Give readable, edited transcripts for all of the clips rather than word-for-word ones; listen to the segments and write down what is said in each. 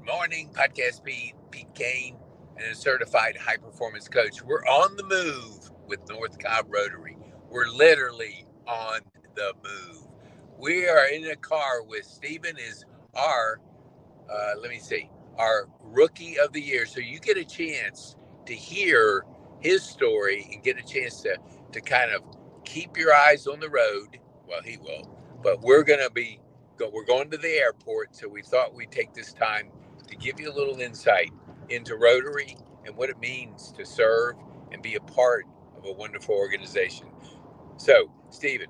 morning, Podcast Pete Kane, and a certified high performance coach. We're on the move with North Cobb Rotary. We're literally on the move. We are in a car with Stephen is our, our rookie of the year. So you get a chance to hear his story and get a chance to kind of keep your eyes on the road. Well, he will, but we're going to the airport, so we thought we'd take this time to give you a little insight into Rotary and what it means to serve and be a part of a wonderful organization. So, Stephen,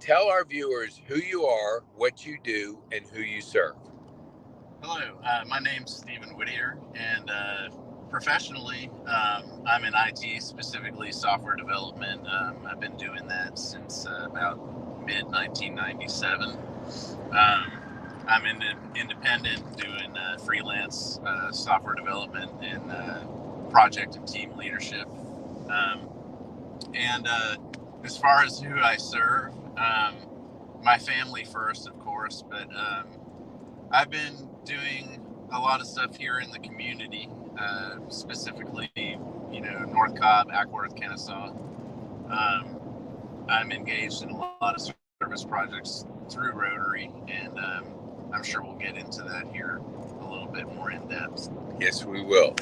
tell our viewers who you are, what you do, and who you serve. Hello, my name's Stephen Whittner, and professionally, I'm in IT, specifically software development. I've been doing that since about mid-1997. I'm independent, doing freelance software development and project and team leadership. And as far as who I serve, my family first, of course, but I've been doing a lot of stuff here in the community, specifically, North Cobb, Ackworth, Kennesaw. I'm engaged in a lot of service projects through Rotary, and I'm sure we'll get into that here a little bit more in depth. Yes, we will.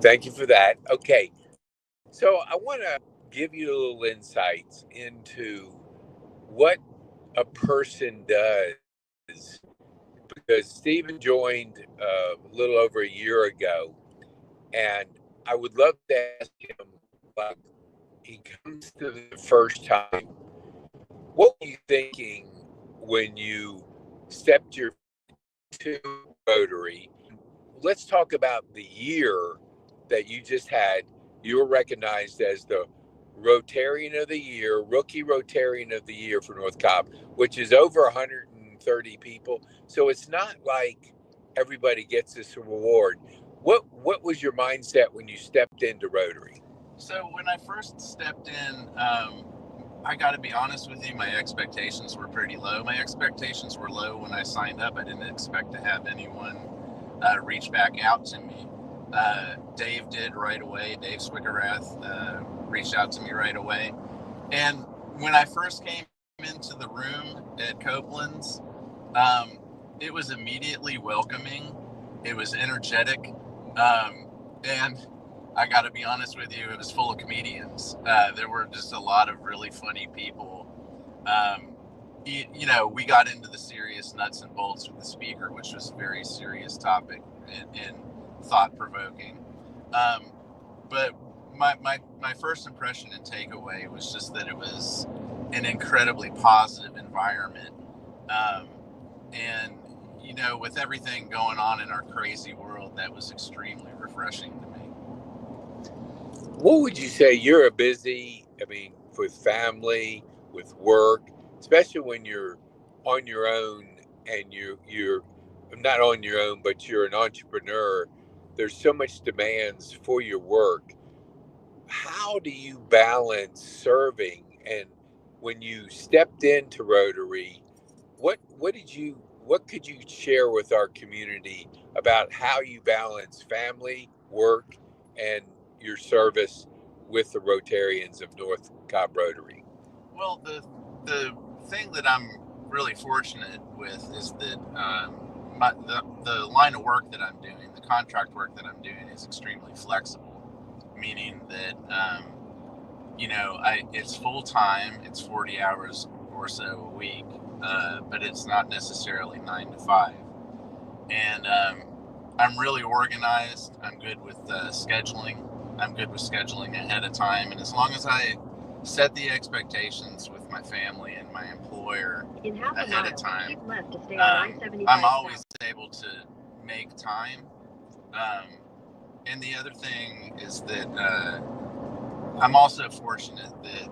Thank you for that. Okay, so I want to give you a little insights into what a person does, because Stephen joined a little over a year ago, and I would love to ask him, like, he comes to the first time, what were you thinking when you stepped your to Rotary? Let's talk about the year that you just had. You were recognized as the Rotarian of the Year, Rookie Rotarian of the Year for North Cobb, which is over 130 people. So it's not like everybody gets this reward. What was your mindset when you stepped into Rotary? So when I first stepped in, I got to be honest with you, my expectations were pretty low. My expectations were low when I signed up. I didn't expect to have anyone reach back out to me. Dave did right away. Dave Swickerath reached out to me right away. And when I first came into the room at Copeland's, it was immediately welcoming. It was energetic. And I got to be honest with you, it was full of comedians. There were just a lot of really funny people. We got into the serious nuts and bolts with the speaker, which was a very serious topic and thought-provoking. But my first impression and takeaway was just that it was an incredibly positive environment. And, with everything going on in our crazy world, that was extremely refreshing to me. What would you say? You're with family, with work, especially when you're on your own and you're not on your own, but you're an entrepreneur. There's so much demands for your work. How do you balance serving? And when you stepped into Rotary, what could you share with our community about how you balance family, work, and your service with the Rotarians of North Cobb Rotary? Well, the thing that I'm really fortunate with is that the line of work that I'm doing, the contract work that I'm doing, is extremely flexible, meaning that it's full time, it's 40 hours or so a week, but it's not necessarily 9 to 5. And I'm really organized. I'm good with scheduling. I'm good with scheduling ahead of time. And as long as I set the expectations with my family and my employer ahead of time, I'm always able to make time. And the other thing is that I'm also fortunate that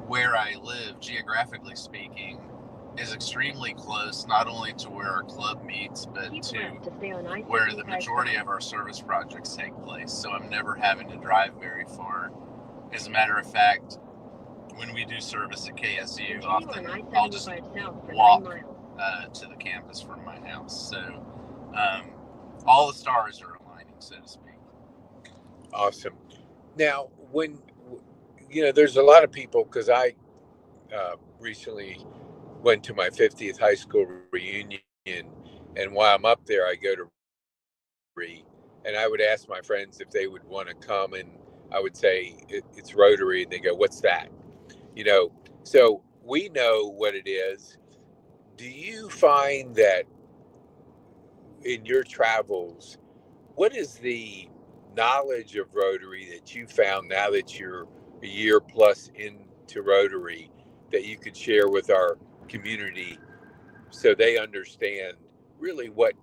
where I live, geographically speaking, is extremely close, not only to where our club meets, but to where the majority of our service projects take place. So I'm never having to drive very far. As a matter of fact, when we do service at KSU, often I'll just walk to the campus from my house. So all the stars are aligning, so to speak. Awesome. Now, there's a lot of people, because I recently went to my 50th high school reunion, and while I'm up there, I go to Rotary, and I would ask my friends if they would want to come, and I would say it's Rotary, and they go, "What's that?" You know, so we know what it is. Do you find that in your travels, what is the knowledge of Rotary that you found now that you're a year plus into Rotary that you could share with our community so they understand really what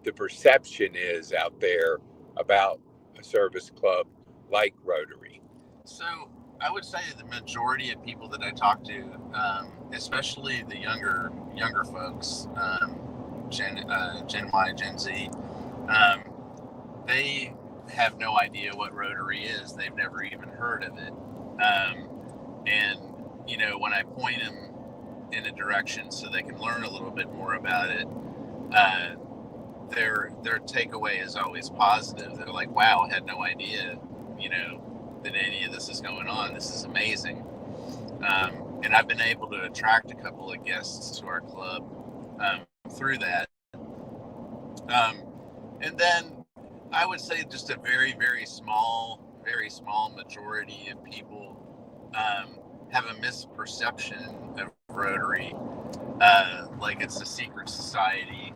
the perception is out there about a service club like Rotary? So I would say the majority of people that I talk to, especially the younger folks, Gen Y, Gen Z, they have no idea what Rotary is. They've never even heard of it. And when I point them in a direction so they can learn a little bit more about it, their takeaway is always positive. They're like, "Wow, I had no idea, that any of this is going on. This is amazing." And I've been able to attract a couple of guests to our club through that. And then I would say just a very, very small majority of people have a misperception of Rotary, like it's a secret society.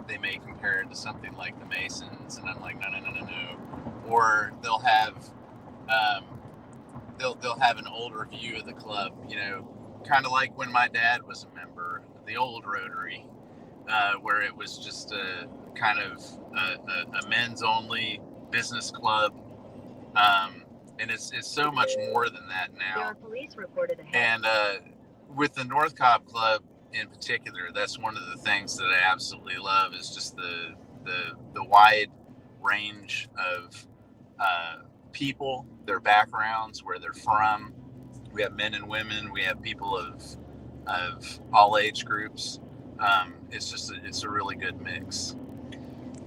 They may compare it to something like the Masons, and I'm like, no. Or they'll have they'll have an older view of the club, kind of like when my dad was a member, the old Rotary, where it was just a kind of a men's only business club, and it's so much more than that now. There are police reported ahead. And with the North Cobb Club in particular, that's one of the things that I absolutely love is just the wide range of people, their backgrounds, where they're from. We have men and women. We have people of all age groups. It's a really good mix.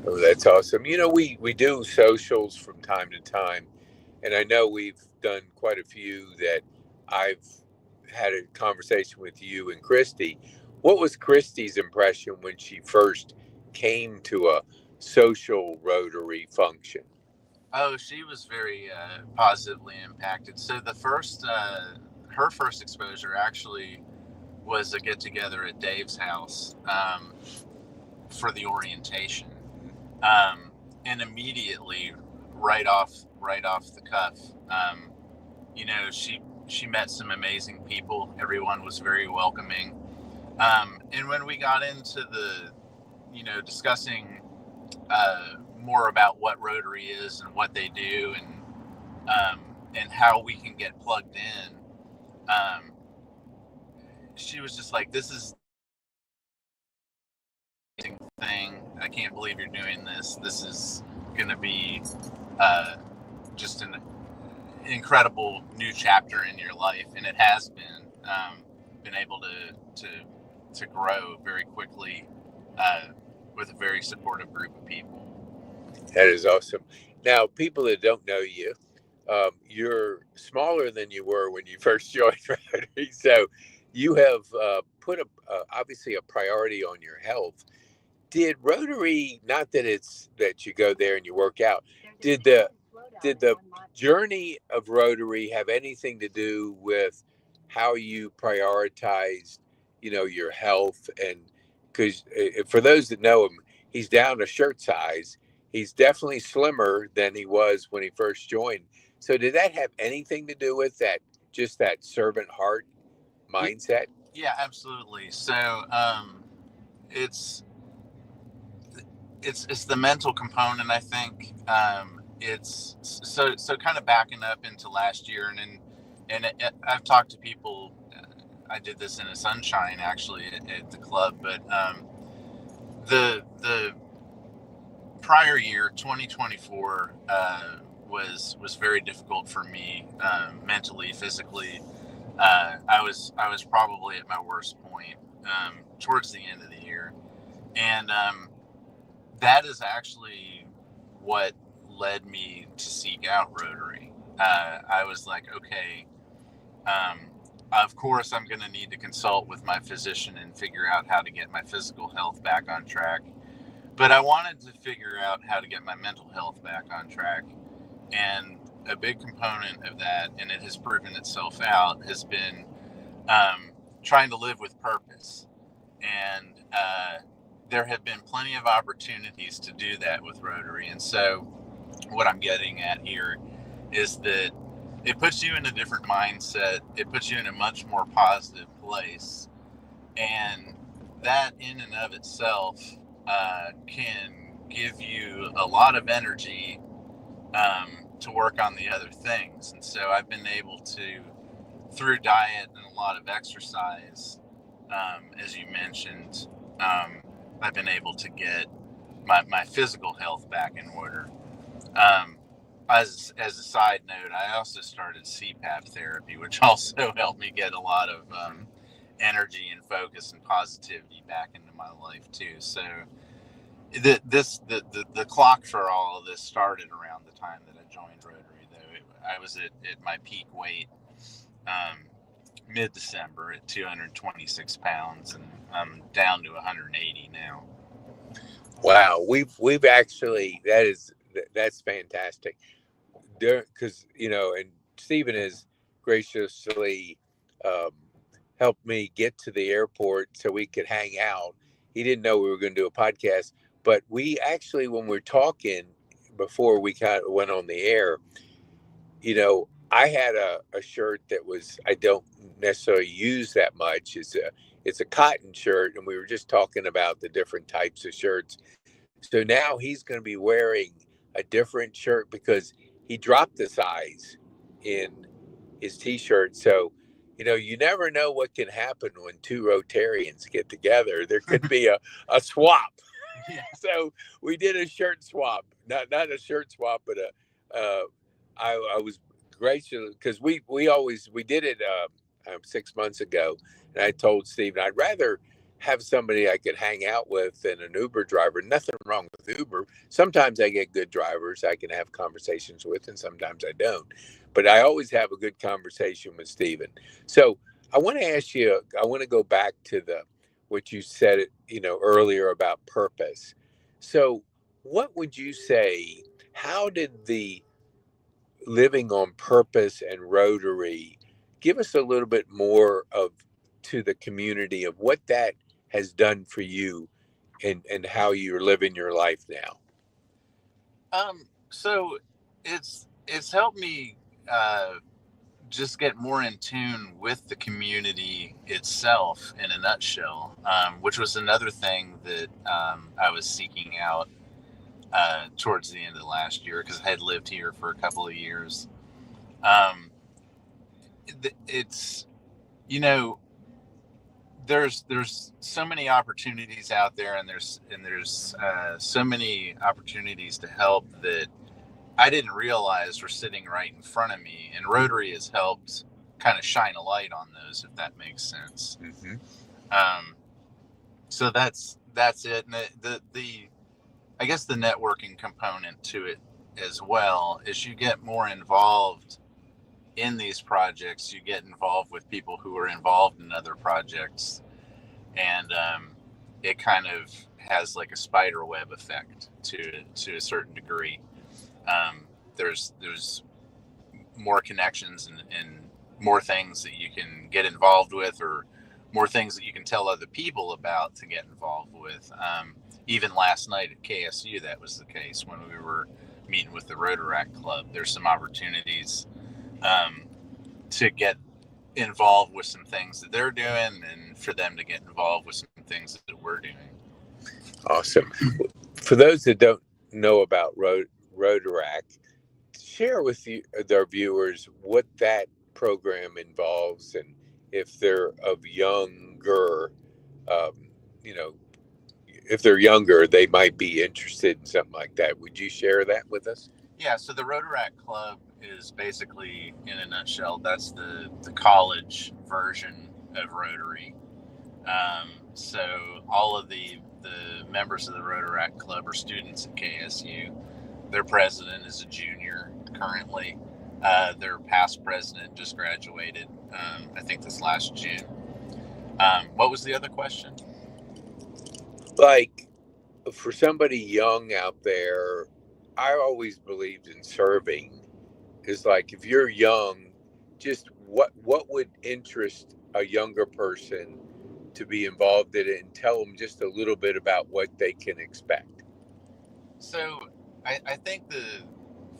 Oh, that's awesome. We do socials from time to time, and I know we've done quite a few that I've had a conversation with you and Christy. What was Christy's impression when she first came to a social Rotary function? Oh, she was very positively impacted. So her first exposure actually was a get together at Dave's house for the orientation, and immediately, right off the cuff, she met some amazing people. Everyone was very welcoming, and when we got into the discussing more about what Rotary is and what they do, and how we can get plugged in, she was just like, "This is the thing. I can't believe you're doing this. This is going to be just an incredible new chapter in your life," and it has been able to grow very quickly with a very supportive group of people. That is awesome. Now, people that don't know you, you're smaller than you were when you first joined Rotary. So you have put obviously a priority on your health. Did Rotary, not that it's that you go there and you work out, did the journey of Rotary have anything to do with how you prioritized, your health? And because for those that know him, he's down a shirt size. He's definitely slimmer than he was when he first joined. So did that have anything to do with that, just that servant heart mindset? Yeah, absolutely. So it's the mental component, I think. It's so kind of backing up into last year, and I've talked to people. I did this in a sunshine actually at the club, but the prior year, 2024, was very difficult for me, mentally, physically. I was probably at my worst point towards the end of the year, and that is actually what led me to seek out Rotary. I was like, okay, of course I'm going to need to consult with my physician and figure out how to get my physical health back on track. But I wanted to figure out how to get my mental health back on track. And a big component of that, and it has proven itself out, has been trying to live with purpose. And there have been plenty of opportunities to do that with Rotary. And so what I'm getting at here is that it puts you in a different mindset. It puts you in a much more positive place. And that in and of itself can give you a lot of energy to work on the other things. And so I've been able to, through diet and a lot of exercise, as you mentioned, I've been able to get my physical health back in order. As a side note, I also started CPAP therapy, which also helped me get a lot of energy and focus and positivity back into my life too. So the clock for all of this started around the time that I joined Rotary, though. I was at my peak weight mid-December at 226 pounds, and I'm down to 180 now. Wow, we've actually, that's fantastic. Because and Stephen has graciously helped me get to the airport so we could hang out. He didn't know we were going to do a podcast, but we actually, when we're talking before we kind of went on the air, I had a shirt that I don't necessarily use that much. It's a cotton shirt, and we were just talking about the different types of shirts. So now he's going to be wearing a different shirt because he dropped the size in his t-shirt. So, you never know what can happen when two Rotarians get together. There could be a swap. Yeah. So we did a shirt swap, not a shirt swap, but I was gracious because we did it 6 months ago, and I told Stephen I'd rather have somebody I could hang out with than an Uber driver. Nothing wrong with Uber. Sometimes I get good drivers I can have conversations with, and sometimes I don't. But I always have a good conversation with Stephen. So I want to ask you, I want to go back to what you said, earlier about purpose. So what would you say, how did the living on purpose and Rotary give us a little bit more to the community of what that has done for you and how you're living your life now? So it's helped me just get more in tune with the community itself in a nutshell, which was another thing that I was seeking out towards the end of last year, because I had lived here for a couple of years. It's, there's so many opportunities out there, and there's so many opportunities to help that I didn't realize were sitting right in front of me, and Rotary has helped kind of shine a light on those, if that makes sense. Mm-hmm. So that's it. And the I guess the networking component to it as well is you get more involved in these projects. You get involved with people who are involved in other projects, and it kind of has like a spider web effect to a certain degree. There's more connections and more things that you can get involved with, or more things that you can tell other people about to get involved with. Even last night at KSU, that was the case when we were meeting with the Rotaract Club. There's some opportunities to get involved with some things that they're doing, and for them to get involved with some things that we're doing. Awesome. For those that don't know about Rotaract, share with their viewers what that program involves, and if they're of younger, if they're younger, they might be interested in something like that. Would you share that with us? Yeah, so the Rotaract Club is basically, in a nutshell, that's the college version of Rotary. So all of the the members of the Rotaract Club are students at KSU. Their president is a junior currently. Their past president just graduated, I think this last June. What was the other question? Like, for somebody young out there, I always believed in serving. Is like, if you're young, just what would interest a younger person to be involved in it, and tell them just a little bit about what they can expect. So I think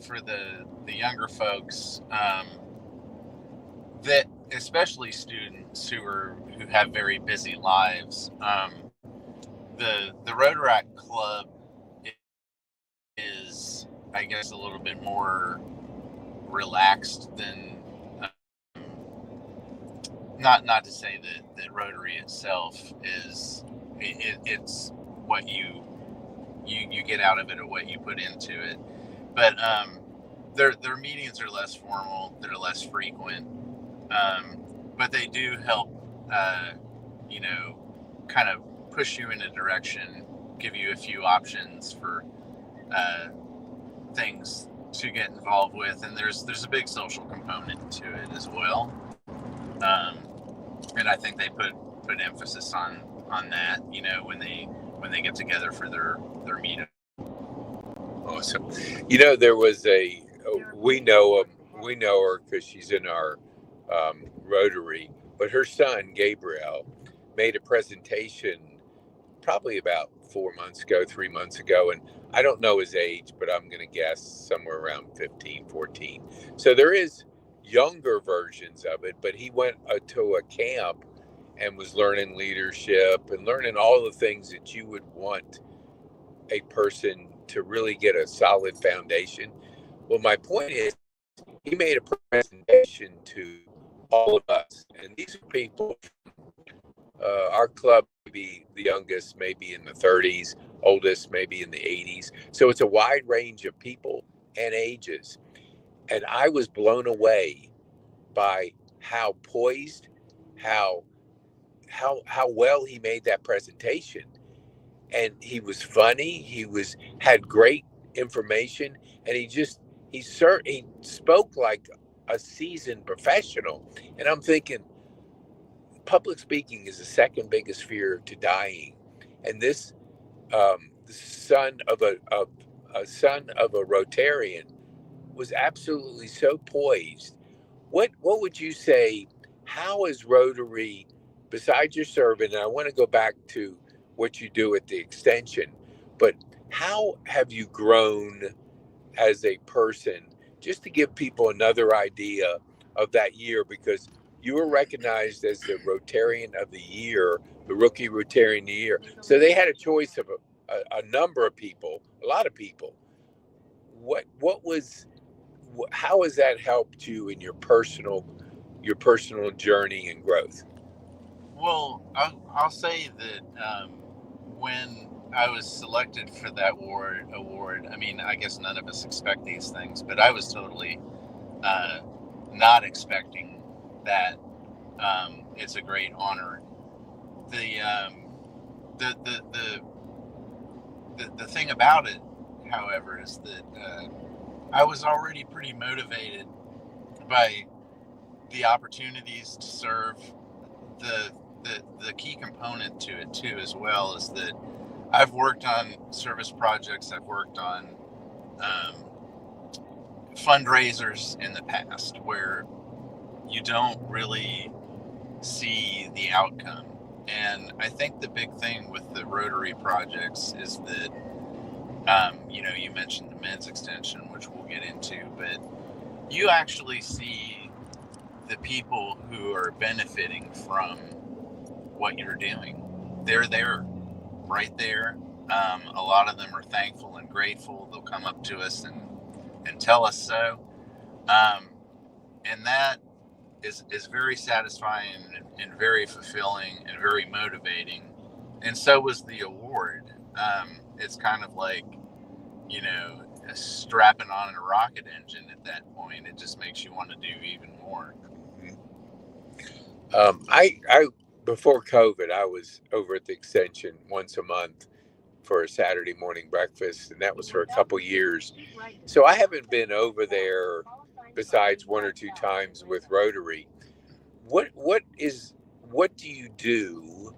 for the younger folks, that especially students who have very busy lives, the Rotaract Club is, I guess, a little bit more relaxed than not to say that Rotary itself is it's what you get out of it or what you put into it, but their meetings are less formal, they're less frequent, but they do help kind of push you in a direction, give you a few options for things to get involved with, and there's a big social component to it as well, and I think they put emphasis on that, when they get together for their meetup. Awesome. There was we know her because she's in our Rotary, but her son Gabriel made a presentation probably about 3 months ago, and I don't know his age, but I'm going to guess somewhere around 15, 14. So there is younger versions of it, but he went to a camp and was learning leadership and learning all the things that you would want a person to really get a solid foundation. Well, my point is, he made a presentation to all of us, and these are people our club, maybe the youngest maybe in the 30s, oldest maybe in the 80s. So it's a wide range of people and ages. And I was blown away by how poised, how well he made that presentation. And he was funny, had great information, and he spoke like a seasoned professional. And I'm thinking, public speaking is the second biggest fear to dying, and this son of a Rotarian was absolutely so poised. What would you say? How is Rotary, besides your serving? And I want to go back to what you do at the extension, but how have you grown as a person? Just to give people another idea of that year, because you were recognized as the Rotarian of the Year, the Rookie Rotarian of the Year. So they had a choice of a number of people, a lot of people. How has that helped you in your personal journey and growth? Well, I'll say that when I was selected for that award, I mean, I guess none of us expect these things, but I was totally not expecting that. It's a great honor. The thing about it, however, is that I was already pretty motivated by the opportunities to serve. The key component to it too, as well, is that I've worked on service projects. I've worked on fundraisers in the past where you don't really see the outcome. And I think the big thing with the Rotary projects is that, you mentioned the men's extension, which we'll get into, but you actually see the people who are benefiting from what you're doing. They're there, right there. A lot of them are thankful and grateful. They'll come up to us and tell us so. And that is very satisfying and very fulfilling and very motivating. And so was the award. It's kind of like, strapping on a rocket engine at that point. It just makes you want to do even more. I before COVID, I was over at the extension once a month, for a Saturday morning breakfast, and that was for a couple years. So I haven't been over there besides one or two times with Rotary. What do you do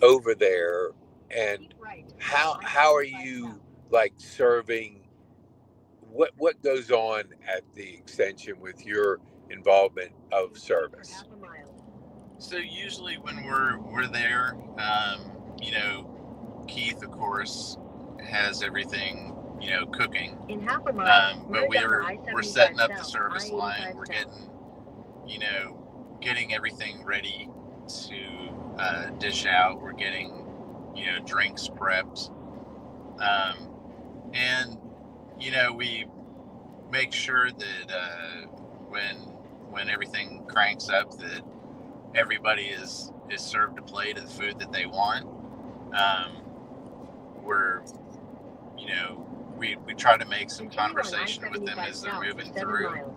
over there, and how are you like serving? What goes on at the extension with your involvement of service? So usually when we're there, Keith, of course, has everything, cooking. In half a mile, But we're setting up the service line. We're getting everything ready to dish out. We're getting, drinks prepped, and we make sure that when everything cranks up, that everybody is served a plate of the food that they want. We're we try to make some conversation with them as they're moving through.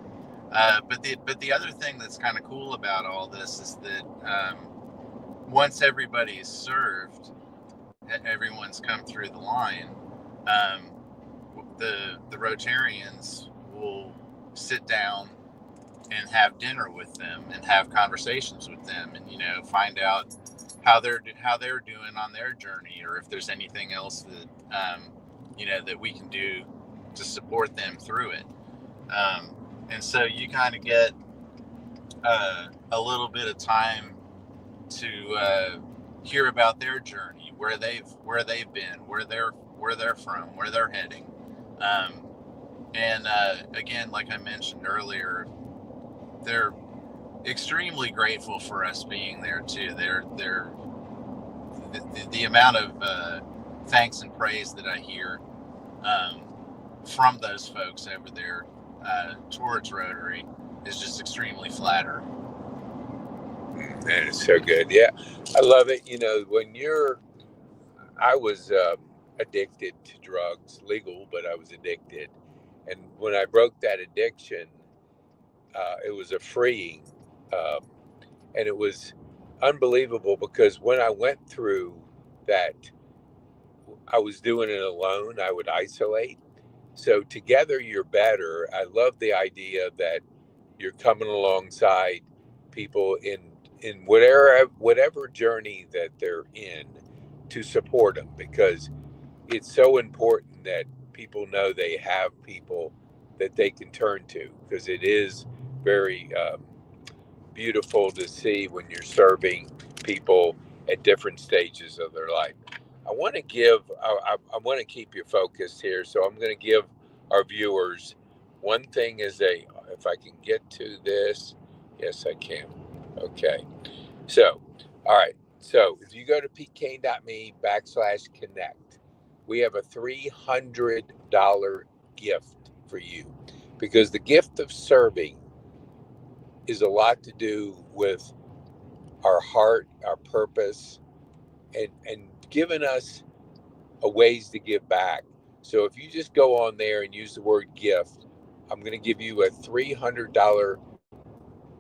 But the other thing that's kind of cool about all this is that once everybody's served, everyone's come through the line, the Rotarians will sit down and have dinner with them and have conversations with them, and find out how they're doing on their journey, or if there's anything else that that we can do to support them through it. And so you kind of get a little bit of time to hear about their journey, where they've been, where they're from, where they're heading. And again, like I mentioned earlier, they're extremely grateful for us being there too. They're the amount of thanks and praise that I hear from those folks over there towards Rotary is just extremely flattering. Man, it's so good. Yeah, I love it. I was addicted to drugs, legal, but I was addicted. And when I broke that addiction, it was a freeing. And it was unbelievable, because when I went through that, I was doing it alone. I would isolate. So together you're better. I love the idea that you're coming alongside people in whatever journey that they're in, to support them, because it's so important that people know they have people that they can turn to, because it is very beautiful to see when you're serving people at different stages of their life. I want to keep you focused here, so I'm going to give our viewers one thing. If I can get to this, yes, I can. Okay. So, all right. So if you go to petekane.me/connect, we have a $300 gift for you, because the gift of serving is a lot to do with our heart, our purpose, and giving us a ways to give back. So if you just go on there and use the word gift, I'm going to give you a $300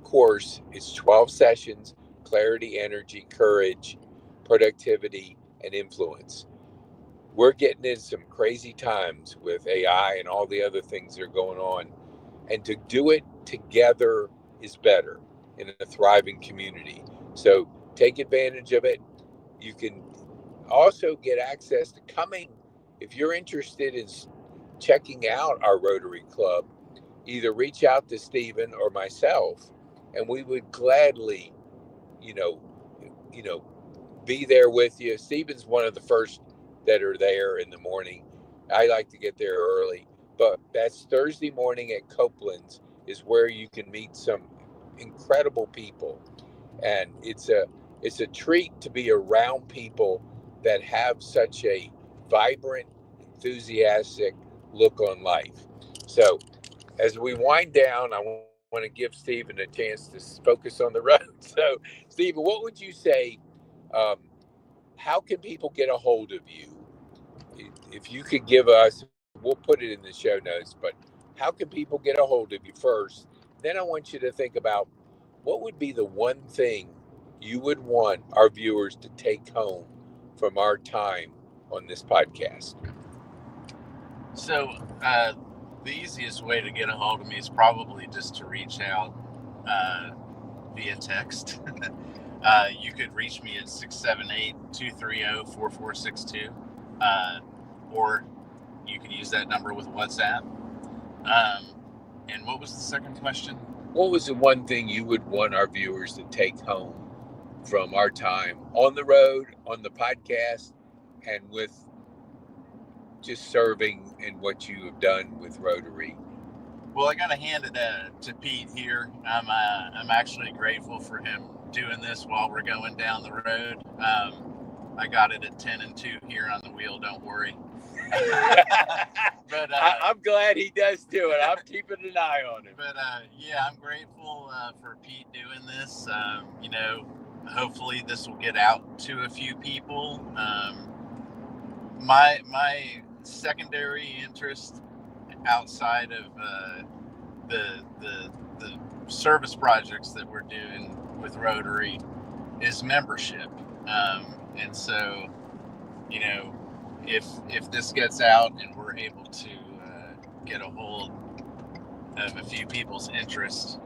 course. It's 12 sessions: clarity, energy, courage, productivity, and influence. We're getting in some crazy times with AI and all the other things that are going on. And to do it together is better in a thriving community. So take advantage of it. You can also get access to coming. If you're interested in checking out our Rotary Club, either reach out to Stephen or myself, and we would gladly, you know, be there with you. Stephen's one of the first that are there in the morning. I like to get there early, but that's Thursday morning at Copeland's, is where you can meet some incredible people, and it's a treat to be around people that have such a vibrant, enthusiastic look on life. So as we wind down, I want to give Stephen a chance to focus on the road. So Stephen, what would you say? How can people get a hold of you? If you could give us, we'll put it in the show notes, but how can people get a hold of you first? Then I want you to think about, what would be the one thing you would want our viewers to take home from our time on this podcast? So the easiest way to get a hold of me is probably just to reach out via text. You could reach me at 678-230-4462, or you can use that number with WhatsApp. And what was the second question? What was the one thing you would want our viewers to take home from our time on the road, on the podcast, and with just serving and what you have done with Rotary? Well, I got to hand it to Pete here. I'm actually grateful for him doing this while we're going down the road. I got it at 10 and 2 here on the wheel. Don't worry. But I'm glad he does do it. I'm keeping an eye on him. But yeah, I'm grateful for Pete doing this. Hopefully this will get out to a few people. My secondary interest outside of the service projects that we're doing with Rotary is membership. And so, if this gets out and we're able to get a hold of a few people's interest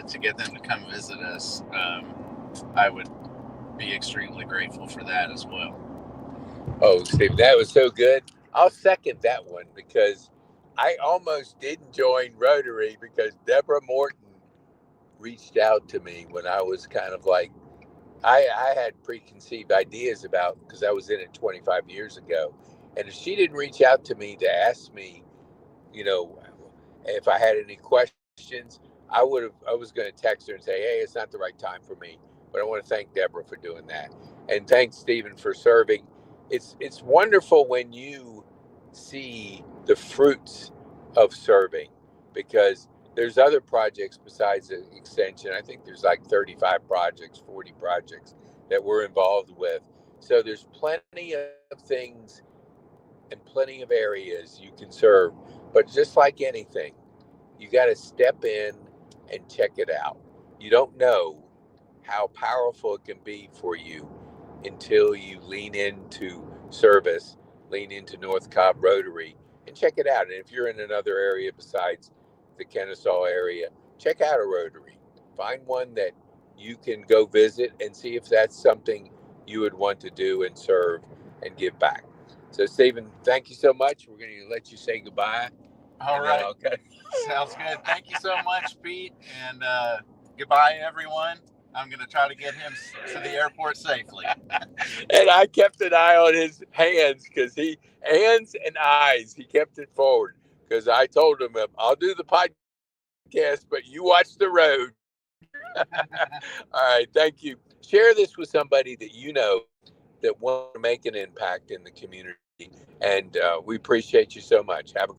to get them to come visit us, I would be extremely grateful for that as well. Oh, Steve, that was so good. I'll second that one, because I almost didn't join Rotary because Deborah Morton reached out to me when I was kind of like, I had preconceived ideas about, because I was in it 25 years ago. And if she didn't reach out to me to ask me, if I had any questions, I was going to text her and say, hey, it's not the right time for me. But I want to thank Deborah for doing that. And thanks, Stephen, for serving. It's wonderful when you see the fruits of serving, because there's other projects besides the extension. I think there's like 35 projects, 40 projects that we're involved with. So there's plenty of things and plenty of areas you can serve. But just like anything, you got to step in and check it out. You don't know how powerful it can be for you until you lean into service, lean into North Cobb Rotary, and check it out. And if you're in another area besides the Kennesaw area, check out a Rotary. Find one that you can go visit and see if that's something you would want to do and serve and give back. So, Stephen, thank you so much. We're going to let you say goodbye. All right. Okay. Sounds good. Thank you so much, Pete. And goodbye, everyone. I'm going to try to get him to the airport safely. And I kept an eye on his hands, because hands and eyes, he kept it forward. Because I told him, I'll do the podcast, but you watch the road. All right. Thank you. Share this with somebody that you know that want to make an impact in the community. And we appreciate you so much. Have a